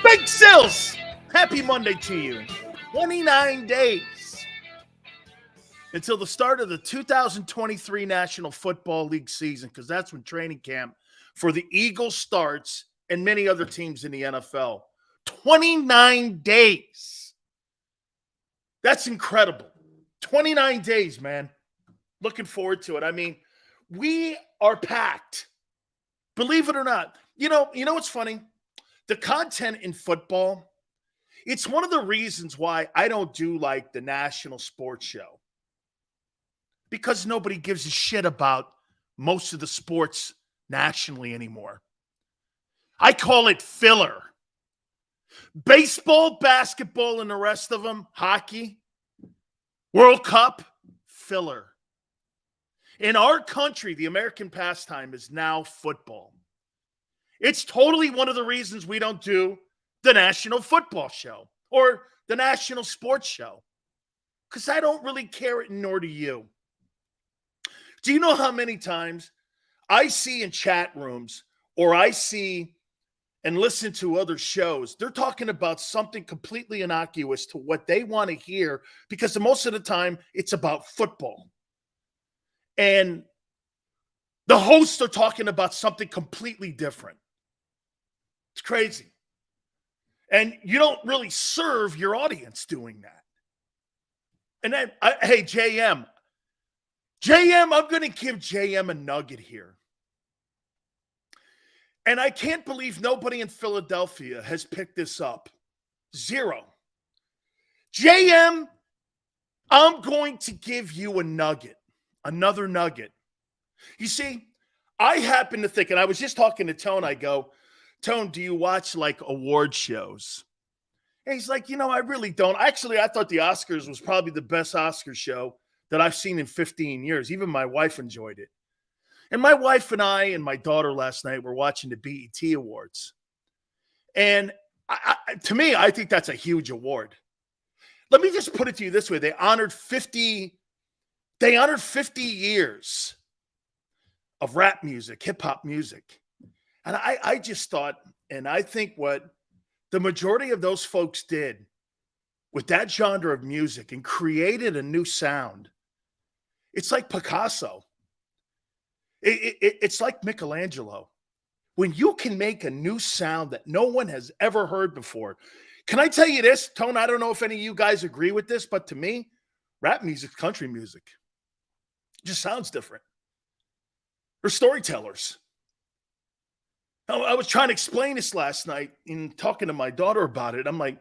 Big Sills, happy Monday to you. 29 days until the start of the 2023 National Football League season, because that's when training camp for the Eagles starts and many other teams in the NFL. 29 days. That's incredible. 29 days, man. Looking forward to it. I mean, we are packed. Believe it or not. You know what's funny? The content in football, it's one of the reasons why I don't do like the national sports show. Because nobody gives a shit about most of the sports nationally anymore. I call it filler. Baseball, basketball, and the rest of them, hockey, World Cup, filler. In our country, the American pastime is now football. It's totally one of the reasons we don't do the national football show or the national sports show. Because I don't really care, nor do you. Do you know how many times I see in chat rooms or I see and listen to other shows, they're talking about something completely innocuous to what they want to hear because most of the time it's about football. And the hosts are talking about something completely different. It's crazy. And you don't really serve your audience doing that. And then, hey, JM, I'm going to give JM a nugget here. And I can't believe nobody in Philadelphia has picked this up. Zero. JM, I'm going to give you a nugget, another nugget. You see, I happen to think, and I was just talking to Tone, I go, Tone, do you watch like award shows? And he's like, I really don't. Actually, I thought the Oscars was probably the best Oscar show that I've seen in 15 years. Even my wife enjoyed it. And my wife and I and my daughter last night were watching the BET Awards. And to me, I think that's a huge award. Let me just put it to you this way. They honored 50 years of rap music, hip-hop music. And I just thought, and I think what the majority of those folks did with that genre of music and created a new sound, it's like Picasso. It's like Michelangelo. When you can make a new sound that no one has ever heard before. Can I tell you this, Tone? I don't know if any of you guys agree with this, but to me, rap music's country music. It just sounds different. They're storytellers. I was trying to explain this last night in talking to my daughter about it. I'm like,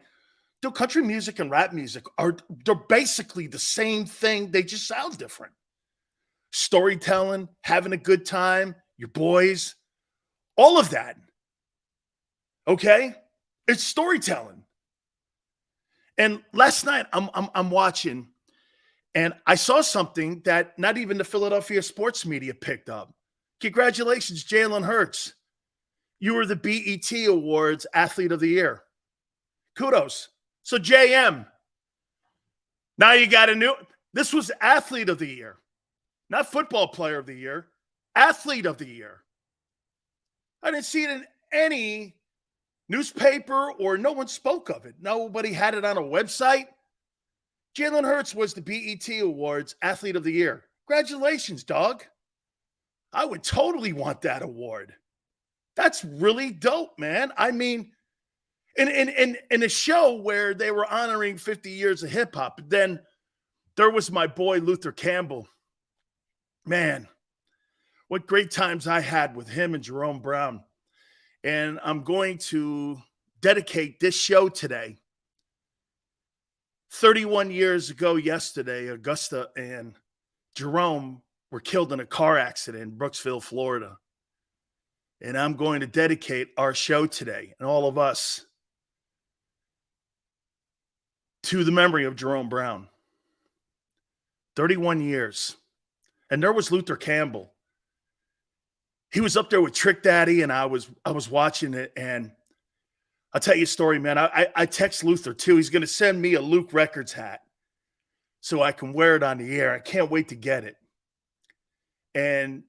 dude, country music and rap music they're basically the same thing. They just sound different. Storytelling, having a good time, your boys, all of that. Okay? It's storytelling. And last night I'm watching, and I saw something that not even the Philadelphia sports media picked up. Congratulations, Jalen Hurts. You were the BET Awards Athlete of the Year. Kudos. So JM, now you got this was Athlete of the Year. Not Football Player of the Year. Athlete of the Year. I didn't see it in any newspaper or no one spoke of it. Nobody had it on a website. Jalen Hurts was the BET Awards Athlete of the Year. Congratulations, dog. I would totally want that award. That's really dope, man. I mean, in a show where they were honoring 50 years of hip-hop, then there was my boy Luther Campbell. Man, what great times I had with him and Jerome Brown. And I'm going to dedicate this show today. 31 years ago yesterday, Augusta and Jerome were killed in a car accident in Brooksville, Florida. And I'm going to dedicate our show today and all of us to the memory of Jerome Brown. 31 years. And there was Luther Campbell. He was up there with Trick Daddy, and I was watching it, and I'll tell you a story, man. I text Luther, too. He's going to send me a Luke Records hat so I can wear it on the air. I can't wait to get it. And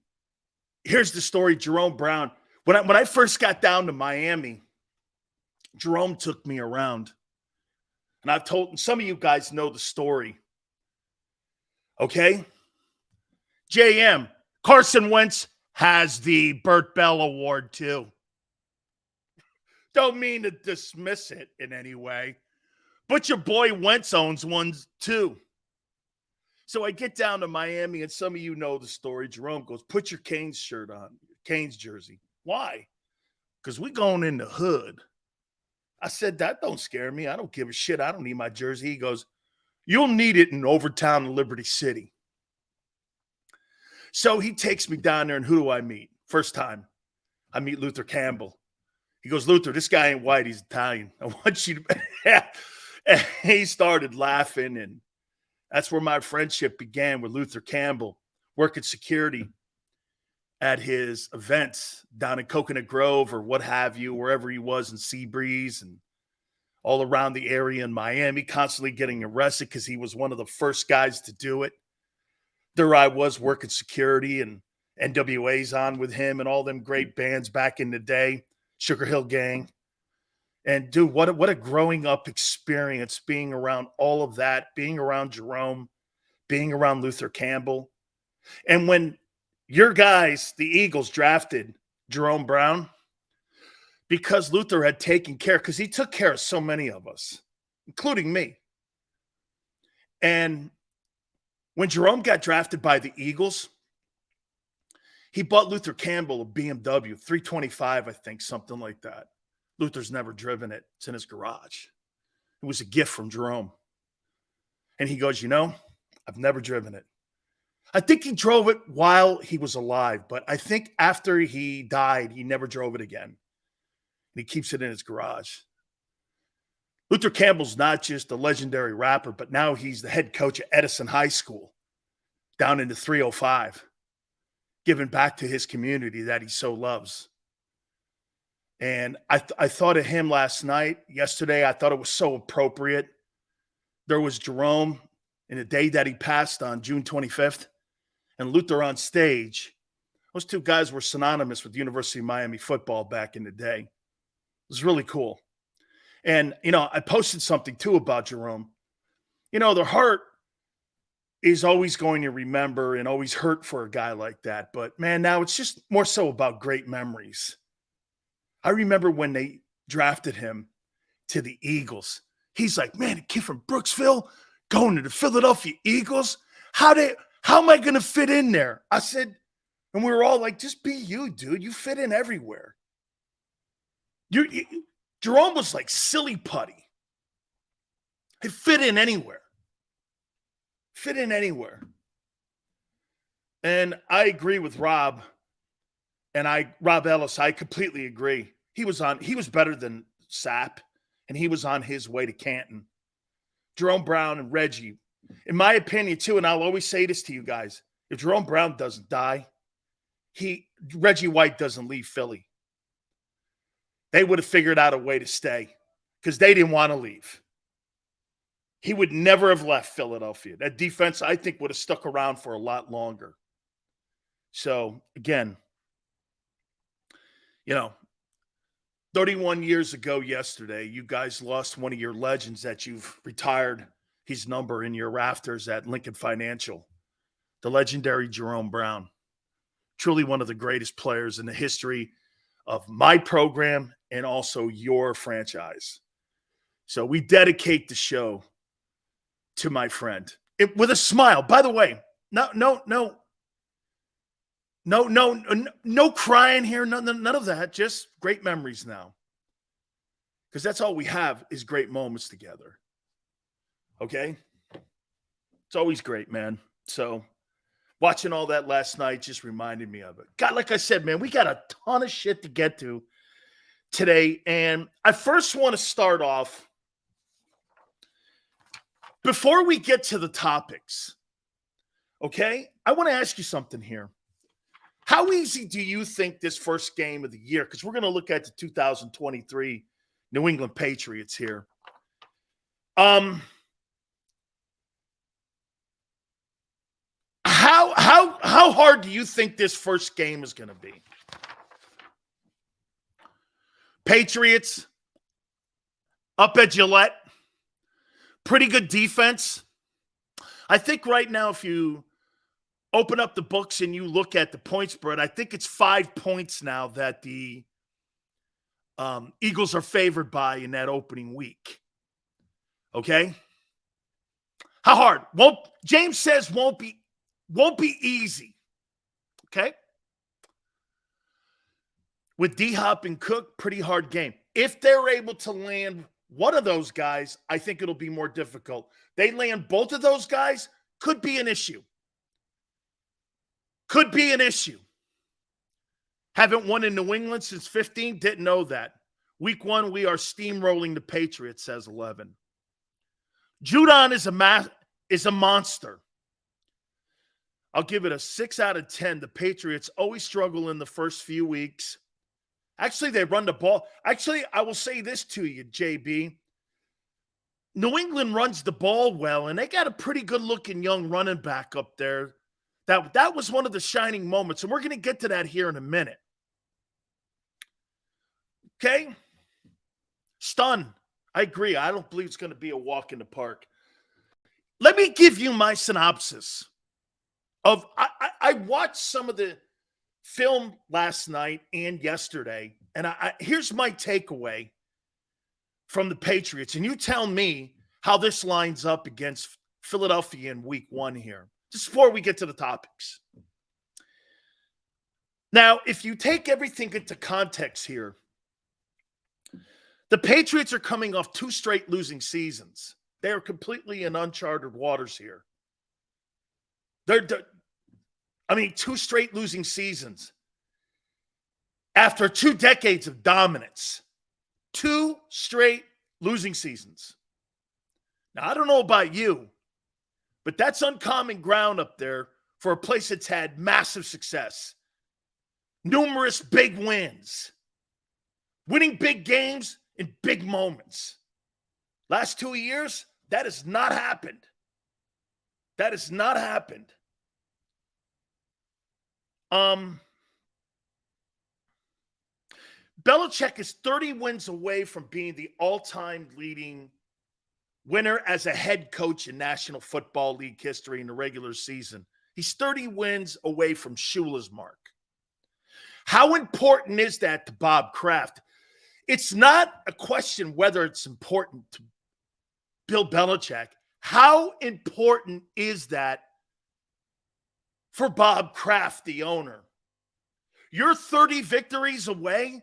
here's the story, Jerome Brown. When I first got down to Miami, Jerome took me around. And I've told, some of you guys know the story. Okay? JM, Carson Wentz has the Burt Bell Award too. Don't mean to dismiss it in any way, but your boy Wentz owns one too. So I get down to Miami, and some of you know the story. Jerome goes, put your Canes shirt on, Canes jersey. Why? Because we going in the hood. I said, that don't scare me. I don't give a shit. I don't need my jersey. He goes, you'll need it in Overtown and Liberty City. So he takes me down there, and who do I meet? First time, I meet Luther Campbell. He goes, Luther, this guy ain't white. He's Italian. I want you to – and he started laughing, and that's where my friendship began with Luther Campbell, working security at his events down in Coconut Grove or what have you, wherever he was in Seabreeze and all around the area in Miami, constantly getting arrested because he was one of the first guys to do it. There I was working security, and NWA's on with him and all them great bands back in the day, Sugar Hill Gang. And dude, what a growing up experience being around all of that, being around Jerome, being around Luther Campbell. And when your guys, the Eagles, drafted Jerome Brown, because Luther had taken care, because he took care of so many of us, including me. And when Jerome got drafted by the Eagles, he bought Luther Campbell a BMW 325, I think, something like that. Luther's never driven it. It's in his garage. It was a gift from Jerome. And he goes, you know, I've never driven it. I think he drove it while he was alive, but I think after he died, he never drove it again. And he keeps it in his garage. Luther Campbell's not just a legendary rapper, but now he's the head coach at Edison High School down in the 305, giving back to his community that he so loves. And I thought of him yesterday. I thought it was so appropriate. There was Jerome in the day that he passed on June 25th, and Luther on stage. Those two guys were synonymous with University of Miami football back in the day. It was really cool. And, you know, I posted something too about Jerome. You know, the heart is always going to remember and always hurt for a guy like that. But, man, now it's just more so about great memories. I remember when they drafted him to the Eagles. He's like, man, a kid from Brooksville going to the Philadelphia Eagles? How am I going to fit in there? I said, and we were all like, just be you, dude. You fit in everywhere. Jerome was like silly putty. He fit in anywhere. Fit in anywhere. And I agree with Rob Ellis. I completely agree. He was better than Sapp, and he was on his way to Canton. Jerome Brown and Reggie, in my opinion, too, and I'll always say this to you guys, if Jerome Brown doesn't die, Reggie White doesn't leave Philly. They would have figured out a way to stay because they didn't want to leave. He would never have left Philadelphia. That defense, I think, would have stuck around for a lot longer. So, again, you know, 31 years ago yesterday, you guys lost one of your legends that you've retired his number in your rafters at Lincoln Financial, the legendary Jerome Brown. Truly one of the greatest players in the history of my program and also your franchise. So we dedicate the show to my friend with a smile. By the way, no crying here, none of that. Just great memories now. Because that's all we have is great moments together. Okay? It's always great, man. So watching all that last night just reminded me of it. God, like I said, man, we got a ton of shit to get to today. And I first want to start off, before we get to the topics, okay, I want to ask you something here. How easy do you think this first game of the year, because we're going to look at the 2023 New England Patriots here. How hard do you think this first game is going to be? Patriots, up at Gillette. Pretty good defense. I think right now, if you open up the books and you look at the point spread, I think it's 5 points now that the Eagles are favored by in that opening week. Okay? How hard? James says won't be easy. Okay? With D-Hop and Cook, pretty hard game. If they're able to land one of those guys, I think it'll be more difficult. They land both of those guys, could be an issue. Could be an issue. Haven't won in New England since 15. Didn't know that. Week 1, we are steamrolling the Patriots, says 11. Judon is a monster. I'll give it a 6 out of 10. The Patriots always struggle in the first few weeks. Actually, they run the ball. Actually, I will say this to you, JB. New England runs the ball well, and they got a pretty good-looking young running back up there. That was one of the shining moments, and we're going to get to that here in a minute. Okay? Stun. I agree. I don't believe it's going to be a walk in the park. Let me give you my synopsis of I watched some of the film last night and yesterday, and here's my takeaway from the Patriots, and you tell me how this lines up against Philadelphia in week 1 here, just before we get to the topics. Now, if you take everything into context here, the Patriots are coming off 2 straight losing seasons. They are completely in uncharted waters here. 2 straight losing seasons. After 2 decades of dominance. 2 straight losing seasons. Now, I don't know about you, but that's uncommon ground up there for a place that's had massive success. Numerous big wins. Winning big games in big moments. Last 2 years, that has not happened. That has not happened. Belichick is 30 wins away from being the all-time leading winner as a head coach in National Football League history in the regular season. He's 30 wins away from Shula's mark. How important is that to Bob Kraft? It's not a question whether it's important to Bill Belichick. How important is that for Bob Kraft, the owner? You're 30 victories away.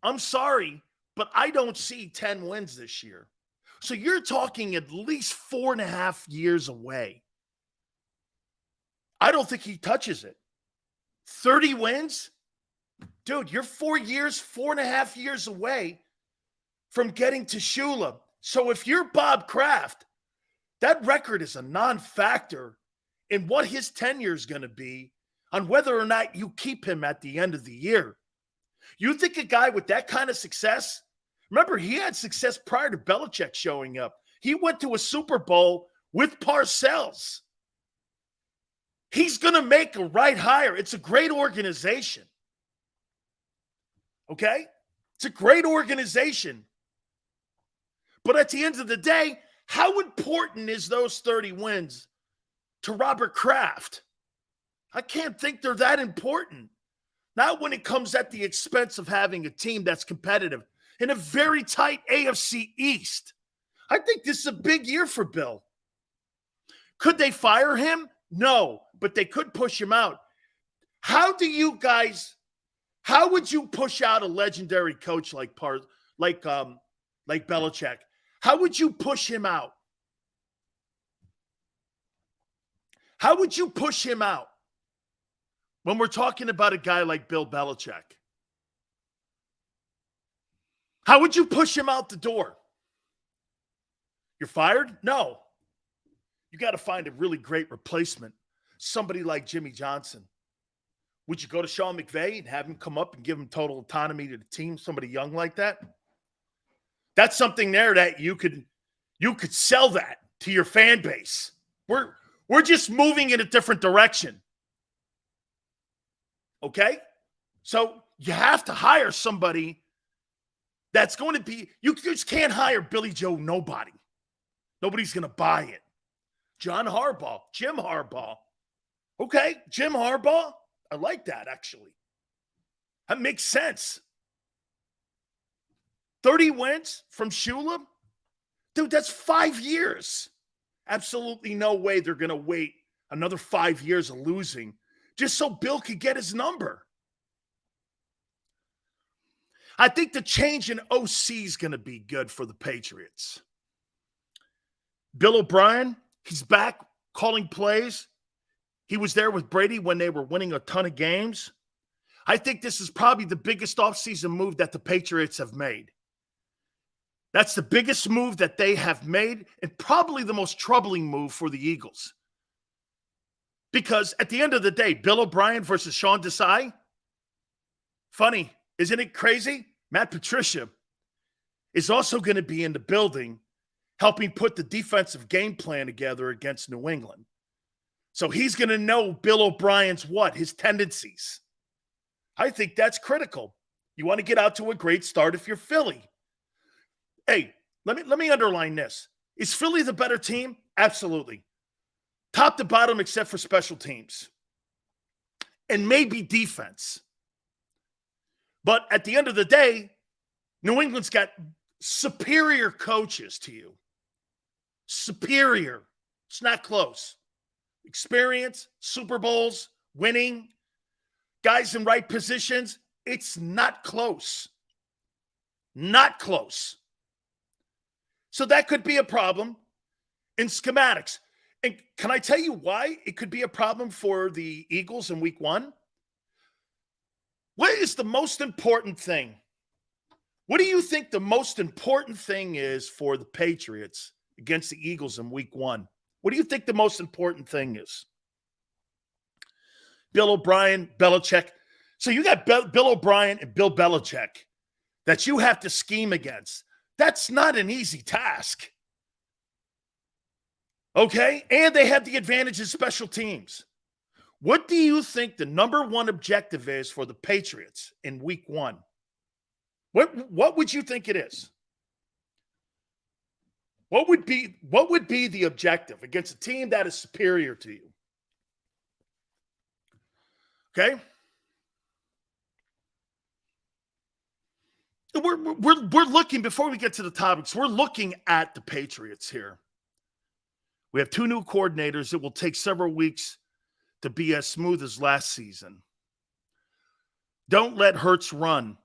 I'm sorry, but I don't see 10 wins this year. So you're talking at least 4.5 years away. I don't think he touches it. 30 wins? Dude, you're 4.5 years away from getting to Shula. So if you're Bob Kraft, that record is a non-factor in what his tenure is going to be on whether or not you keep him at the end of the year. You think a guy with that kind of success, remember, he had success prior to Belichick showing up. He went to a Super Bowl with Parcells. He's going to make a right hire. It's a great organization. Okay? It's a great organization. But at the end of the day, how important is those 30 wins to Robert Kraft? I can't think they're that important. Not when it comes at the expense of having a team that's competitive in a very tight AFC East. I think this is a big year for Bill. Could they fire him? No, but they could push him out. How would you push out a legendary coach like Belichick? How would you push him out? How would you push him out when we're talking about a guy like Bill Belichick? How would you push him out the door? You're fired? No. You got to find a really great replacement. Somebody like Jimmy Johnson. Would you go to Sean McVay and have him come up and give him total autonomy to the team? Somebody young like that? That's something there that you could sell that to your fan base. We're just moving in a different direction. Okay? So you have to hire somebody That's going to be, you just can't hire Billy Joe nobody. Nobody's going to buy it. Jim Harbaugh. Okay, Jim Harbaugh. I like that, actually. That makes sense. 30 wins from Shula? Dude, that's 5 years. Absolutely no way they're going to wait another 5 years of losing just so Bill could get his number. I think the change in OC is going to be good for the Patriots. Bill O'Brien, he's back calling plays. He was there with Brady when they were winning a ton of games. I think this is probably the biggest offseason move that the Patriots have made. That's the biggest move that they have made and probably the most troubling move for the Eagles. Because at the end of the day, Bill O'Brien versus Sean Desai, funny, isn't it crazy? Matt Patricia is also going to be in the building helping put the defensive game plan together against New England. So he's going to know Bill O'Brien's his tendencies. I think that's critical. You want to get out to a great start if you're Philly. Hey, let me underline this. Is Philly the better team? Absolutely. Top to bottom except for special teams. And maybe defense. But at the end of the day, New England's got superior coaches to you. Superior. It's not close. Experience, Super Bowls, winning, guys in right positions. It's not close. Not close. So that could be a problem in schematics. And can I tell you why it could be a problem for the Eagles in week 1? What is the most important thing? What do you think the most important thing is for the Patriots against the Eagles in week 1? What do you think the most important thing is? Bill O'Brien, Belichick. So you got Bill O'Brien and Bill Belichick that you have to scheme against. That's not an easy task. Okay? And they have the advantage of special teams. What do you think the number one objective is for the Patriots in week 1? What would you think it is? What would be the objective against a team that is superior to you? Okay? We're looking, before we get to the topics, we're looking at the Patriots here. We have 2 new coordinators. It will take several weeks to be as smooth as last season. Don't let Hurts run,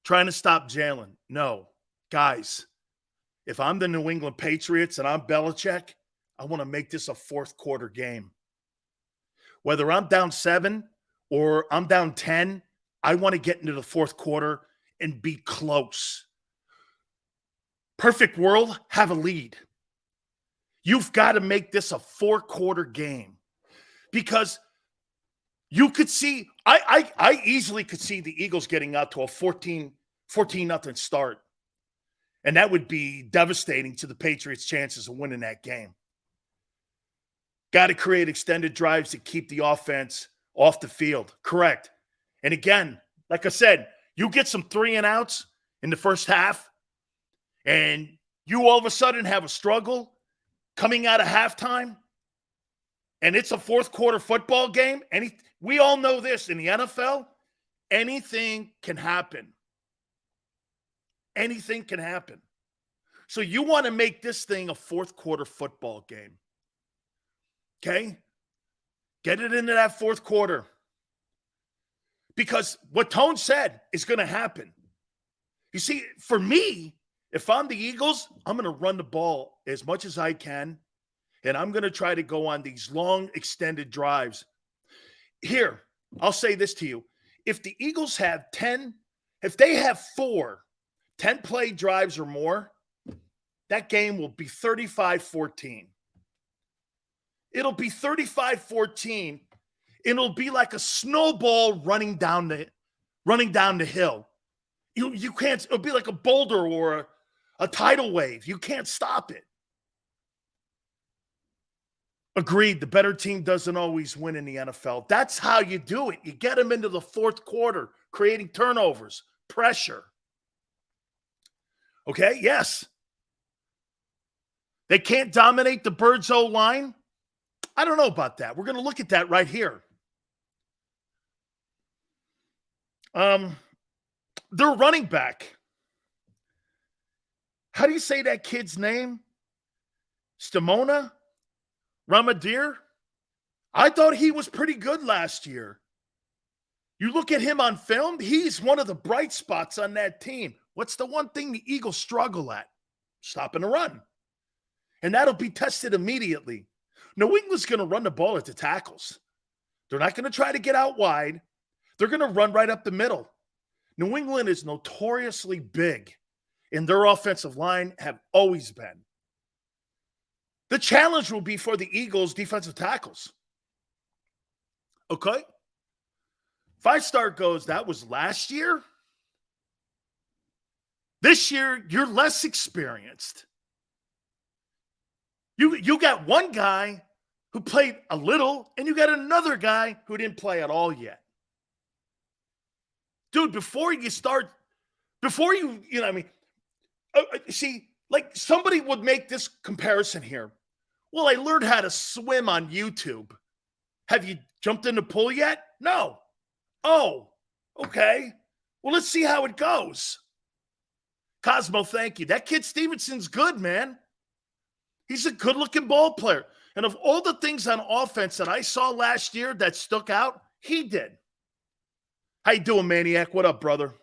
trying to stop Jalen. No. Guys, if I'm the New England Patriots and I'm Belichick, I want to make this a fourth quarter game. Whether I'm down 7 or I'm down 10, I want to get into the fourth quarter and be close. Perfect world, have a lead. You've got to make this a 4-quarter game because you could see, I easily could see the Eagles getting out to a 14-0 start. And that would be devastating to the Patriots' chances of winning that game. Got to create extended drives to keep the offense off the field. Correct. And again, like I said, you get some 3-and-outs in the first half, and you all of a sudden have a struggle coming out of halftime, and it's a fourth-quarter football game. We all know this in the NFL, anything can happen. Anything can happen. So you want to make this thing a fourth-quarter football game. Okay? Get it into that fourth quarter. Because what Tone said is going to happen. You see, for me, if I'm the Eagles, I'm going to run the ball as much as I can, and I'm going to try to go on these long, extended drives. Here, I'll say this to you. If the Eagles have 10, if they have 4 10-play drives or more, that game will be 35-14. It'll be 35-14. It'll be like a snowball running down the hill. You can't, it'll be like a boulder or a tidal wave. You can't stop it. Agreed, the better team doesn't always win in the NFL. That's how you do it. You get them into the fourth quarter, creating turnovers, pressure. Okay, yes. They can't dominate the Birds O-line. I don't know about that. We're going to look at that right here. Their running back. How do you say that kid's name? Stamona? Ramadir? I thought he was pretty good last year. You look at him on film, he's one of the bright spots on that team. What's the one thing the Eagles struggle at? Stopping the run. And that'll be tested immediately. New England's going to run the ball at the tackles. They're not going to try to get out wide. They're going to run right up the middle. New England is notoriously big, and their offensive line have always been. The challenge will be for the Eagles' defensive tackles. Okay? 5-star goes, that was last year. This year, you're less experienced. You got one guy who played a little, and you got another guy who didn't play at all yet. Dude, before you, see, like somebody would make this comparison here. Well, I learned how to swim on YouTube. Have you jumped in the pool yet? No. Oh, okay. Well, let's see how it goes. Cosmo, thank you. That kid Stevenson's good, man. He's a good-looking ball player. And of all the things on offense that I saw last year that stuck out, he did. How you doing, Maniac? What up, brother?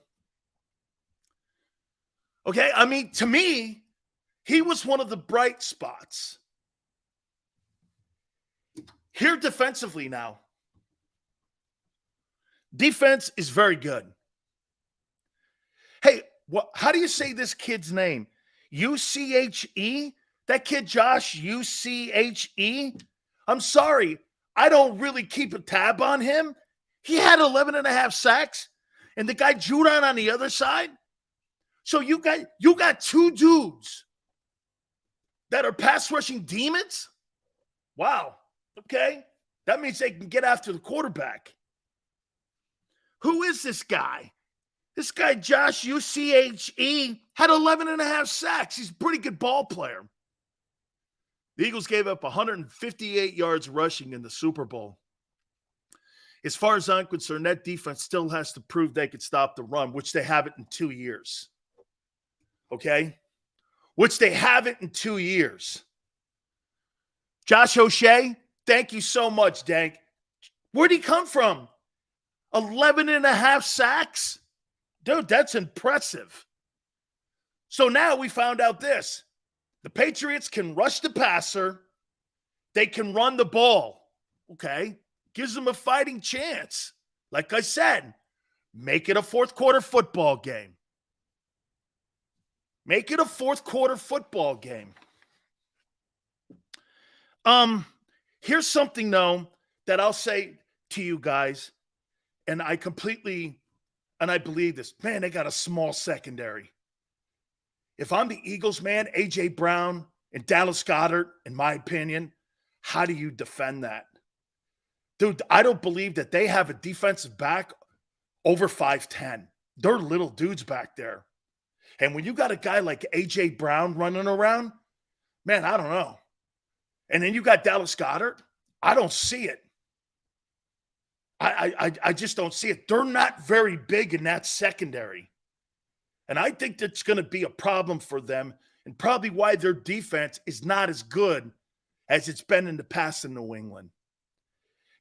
Okay, I mean, to me, he was one of the bright spots. Here defensively now. Defense is very good. Hey, how do you say this kid's name? U-C-H-E? That kid Josh, U-C-H-E? I'm sorry. I don't really keep a tab on him. He had 11 and a half sacks. And the guy Judon on the other side. So you got two dudes that are pass rushing demons? Wow. Okay. That means they can get after the quarterback. Who is this guy? This guy, Josh, U-C-H-E, had 11 and a half sacks. He's a pretty good ball player. The Eagles gave up 158 yards rushing in the Super Bowl. As far as I'm concerned, that defense still has to prove they could stop the run, which they haven't in 2 years. Okay? Which they haven't in 2 years. Josh O'Shea, thank you so much, Dank. Where'd he come from? 11 and a half sacks? Dude, that's impressive. So now we found out this. The Patriots can rush the passer. They can run the ball. Okay? Gives them a fighting chance. Like I said, make it a fourth quarter football game. Make it a fourth quarter football game. Here's something, though, that I'll say to you guys, and I believe this. Man, they got a small secondary. If I'm the Eagles, man, A.J. Brown and Dallas Goedert, in my opinion, how do you defend that? Dude, I don't believe that they have a defensive back over 5'10". They're little dudes back there. And when you got a guy like A.J. Brown running around, man, I don't know. And then you got Dallas Goedert. I don't see it. I just don't see it. They're not very big in that secondary. And I think that's going to be a problem for them and probably why their defense is not as good as it's been in the past in New England.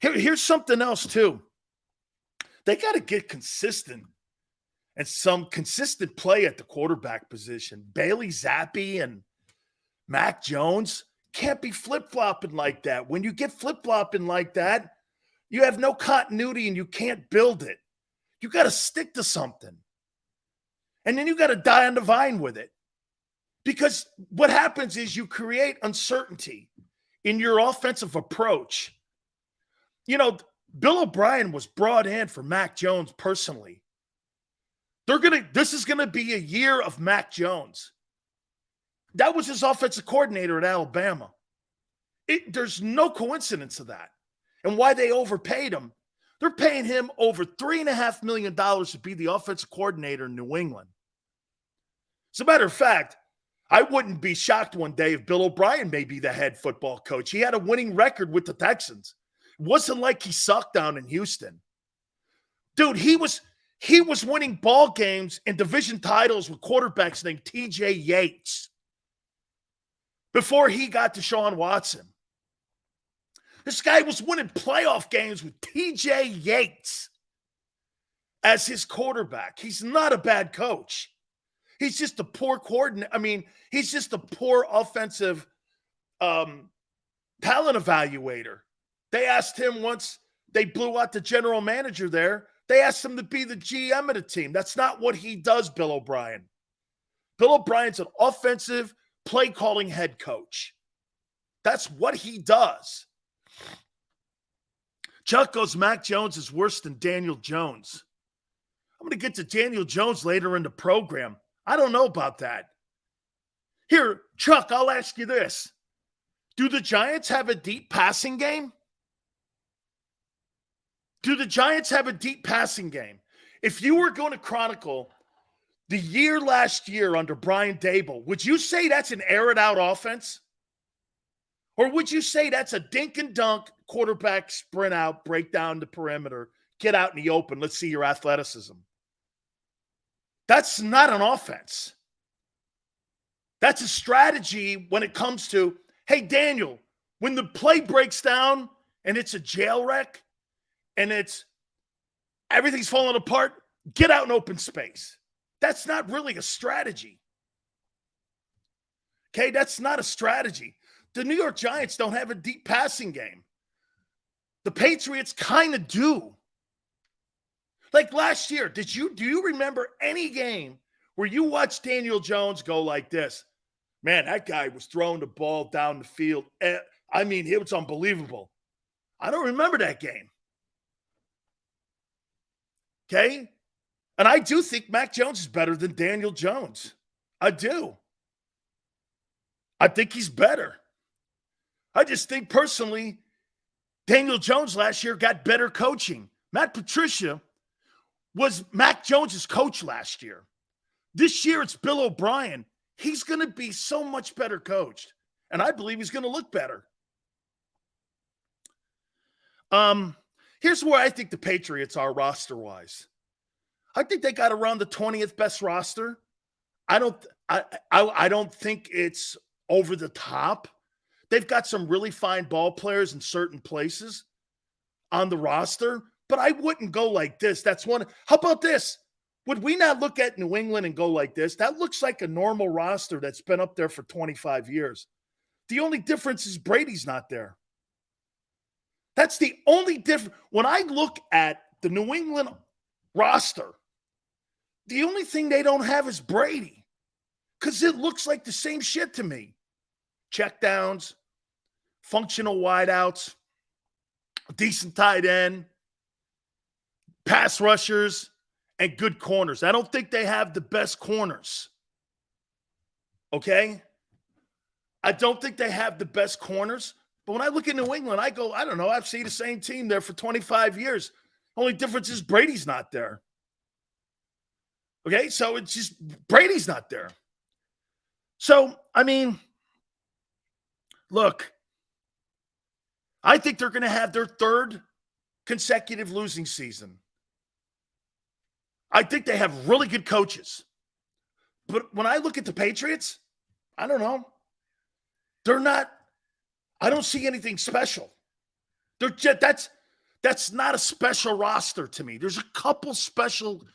Here's something else, too. They got to get consistent and some consistent play at the quarterback position. Bailey Zappi and Mac Jones can't be flip-flopping like that. When you get flip-flopping like that, you have no continuity and you can't build it. You got to stick to something. And then you got to die on the vine with it. Because what happens is you create uncertainty in your offensive approach. You know, Bill O'Brien was brought in for Mac Jones personally. This is going to be a year of Mac Jones. That was his offensive coordinator at Alabama. There's no coincidence of that. And why they overpaid him. They're paying him over $3.5 million to be the offensive coordinator in New England. As a matter of fact, I wouldn't be shocked one day if Bill O'Brien may be the head football coach. He had a winning record with the Texans. It wasn't like he sucked down in Houston. Dude, he was winning ball games and division titles with quarterbacks named T.J. Yates before he got to Deshaun Watson. This guy was winning playoff games with T.J. Yates as his quarterback. He's not a bad coach. He's just a poor coordinator. I mean, he's just a poor offensive talent evaluator. They asked him once they blew out the general manager there. They asked him to be the GM of the team. That's not what he does, Bill O'Brien. Bill O'Brien's an offensive play-calling head coach. That's what he does. Chuck goes, Mac Jones is worse than Daniel Jones. I'm going to get to Daniel Jones later in the program. I don't know about that. Here, Chuck, I'll ask you this. Do the Giants have a deep passing game? Do the Giants have a deep passing game? If you were going to chronicle the year last year under Brian Daboll, would you say that's an air-it-out offense? Or would you say that's a dink and dunk, quarterback sprint out, break down the perimeter, get out in the open, let's see your athleticism? That's not an offense. That's a strategy when it comes to, hey, Daniel, when the play breaks down and it's a jail wreck and it's everything's falling apart, get out in open space. That's not really a strategy. Okay, that's not a strategy. The New York Giants don't have a deep passing game. The Patriots kind of do. Like last year, do you remember any game where you watched Daniel Jones go like this? Man, that guy was throwing the ball down the field. I mean, it was unbelievable. I don't remember that game. Okay? And I do think Mac Jones is better than Daniel Jones. I do. I think he's better. I just think personally, Daniel Jones last year got better coaching. Matt Patricia was Mac Jones' coach last year. This year, it's Bill O'Brien. He's going to be so much better coached. And I believe he's going to look better. Here's where I think the Patriots are roster-wise. I think they got around the 20th best roster. I don't think it's over the top. They've got some really fine ball players in certain places on the roster, but I wouldn't go like this. That's one. How about this? Would we not look at New England and go like this? That looks like a normal roster that's been up there for 25 years. The only difference is Brady's not there. That's the only difference. When I look at the New England roster, the only thing they don't have is Brady because it looks like the same shit to me. Checkdowns, functional wideouts, decent tight end, pass rushers, and good corners. I don't think they have the best corners. Okay? I don't think they have the best corners. But when I look at New England, I go, I don't know. I've seen the same team there for 25 years. Only difference is Brady's not there. Okay? So it's just Brady's not there. So, I mean, look, I think they're going to have their third consecutive losing season. I think they have really good coaches. But when I look at the Patriots, I don't know. They're not, I don't see anything special. They're just, that's not a special roster to me. There's a couple special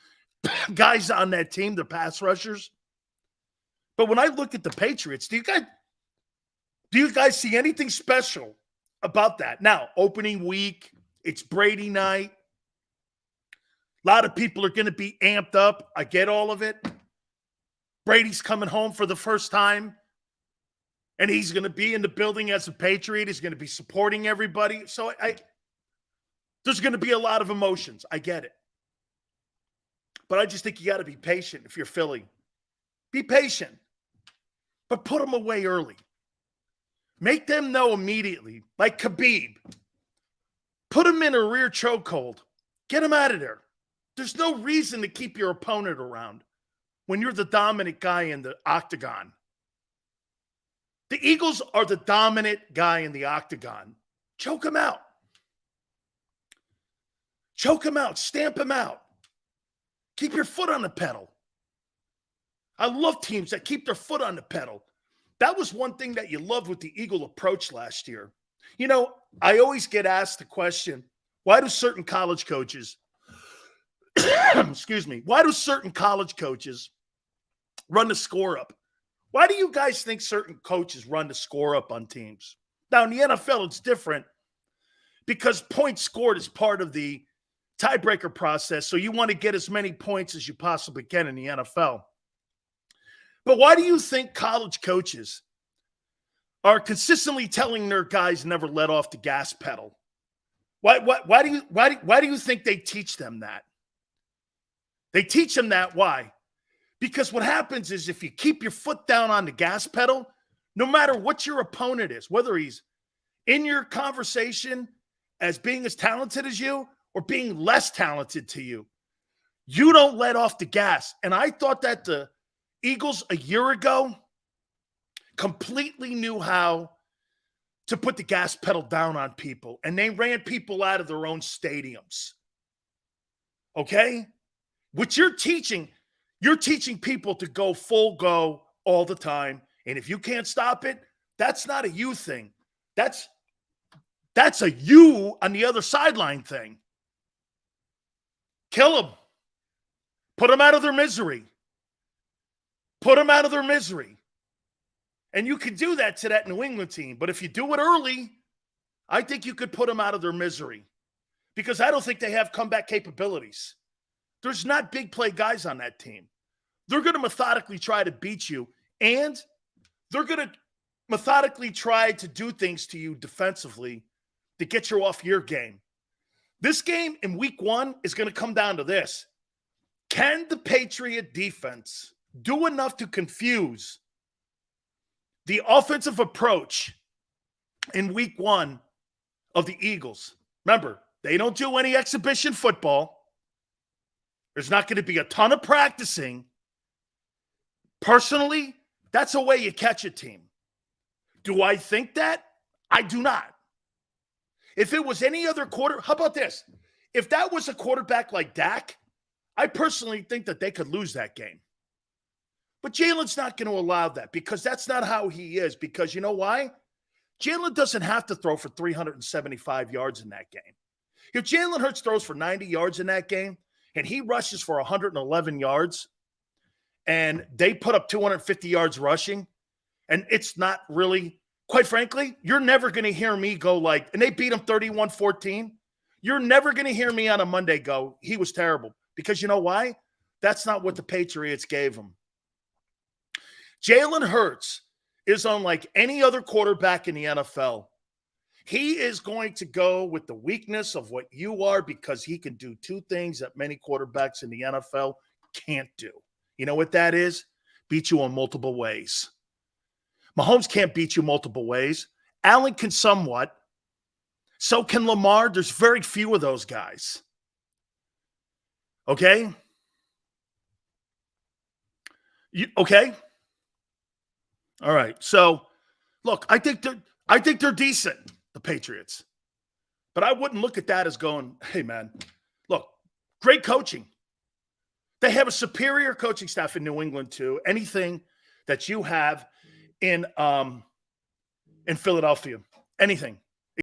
guys on that team, the pass rushers. But when I look at the Patriots, do you guys see anything special about that? Now, opening week, it's Brady night. A lot of people are going to be amped up. I get all of it. Brady's coming home for the first time, and he's going to be in the building as a Patriot. He's going to be supporting everybody. So there's going to be a lot of emotions. I get it. But I just think you got to be patient if you're Philly. Be patient. But put them away early. Make them know immediately, like Khabib. Put them in a rear chokehold. Get them out of there. There's no reason to keep your opponent around. when you're the dominant guy in the octagon. The Eagles are the dominant guy in the octagon. Choke him out. Choke him out. Stamp him out. Keep your foot on the pedal. I love teams that keep their foot on the pedal. That was one thing that you loved with the Eagle approach last year. You know, I always get asked the question, why do certain college coaches, excuse me, why do certain college coaches run the score up? Why do you guys think certain coaches run the score up on teams? Now, in the NFL, it's different because points scored is part of the tiebreaker process, so you want to get as many points as you possibly can in the NFL. But why do you think college coaches are consistently telling their guys never let off the gas pedal? Why do you think they teach them that? They teach them that. Why? Because what happens is if you keep your foot down on the gas pedal, no matter what your opponent is, whether he's in your conversation as being as talented as you or being less talented to you, you don't let off the gas. And I thought that the Eagles a year ago completely knew how to put the gas pedal down on people, and they ran people out of their own stadiums. Okay? What you're teaching people to go full go all the time, and if you can't stop it, that's not a you thing. That's a you on the other sideline thing. Kill them. Put them out of their misery. Put them out of their misery. And you could do that to that New England team. But if you do it early, I think you could put them out of their misery. Because I don't think they have comeback capabilities. There's not big play guys on that team. They're going to methodically try to beat you. And they're going to methodically try to do things to you defensively to get you off your game. This game in week 1 is going to come down to this. Can the Patriot defense do enough to confuse the offensive approach in week 1 of the Eagles? Remember, they don't do any exhibition football. There's not going to be a ton of practicing. Personally, that's a way you catch a team. Do I think that? I do not. If it was any other how about this? If that was a quarterback like Dak, I personally think that they could lose that game. But Jalen's not going to allow that because that's not how he is. Because you know why? Jalen doesn't have to throw for 375 yards in that game. If Jalen Hurts throws for 90 yards in that game and he rushes for 111 yards and they put up 250 yards rushing, and it's not really, quite frankly, you're never going to hear me go like, and they beat him 31-14. You're never going to hear me on a Monday go, he was terrible. Because you know why? That's not what the Patriots gave him. Jalen Hurts is unlike any other quarterback in the NFL. He is going to go with the weakness of what you are because he can do two things that many quarterbacks in the NFL can't do. You know what that is? Beat you in multiple ways. Mahomes can't beat you multiple ways. Allen can somewhat. So can Lamar. There's very few of those guys. Okay? Okay? All right. So, look, I think they're decent, the Patriots. But I wouldn't look at that as going, hey, man, look, great coaching. They have a superior coaching staff in New England to anything that you have in Philadelphia. Anything.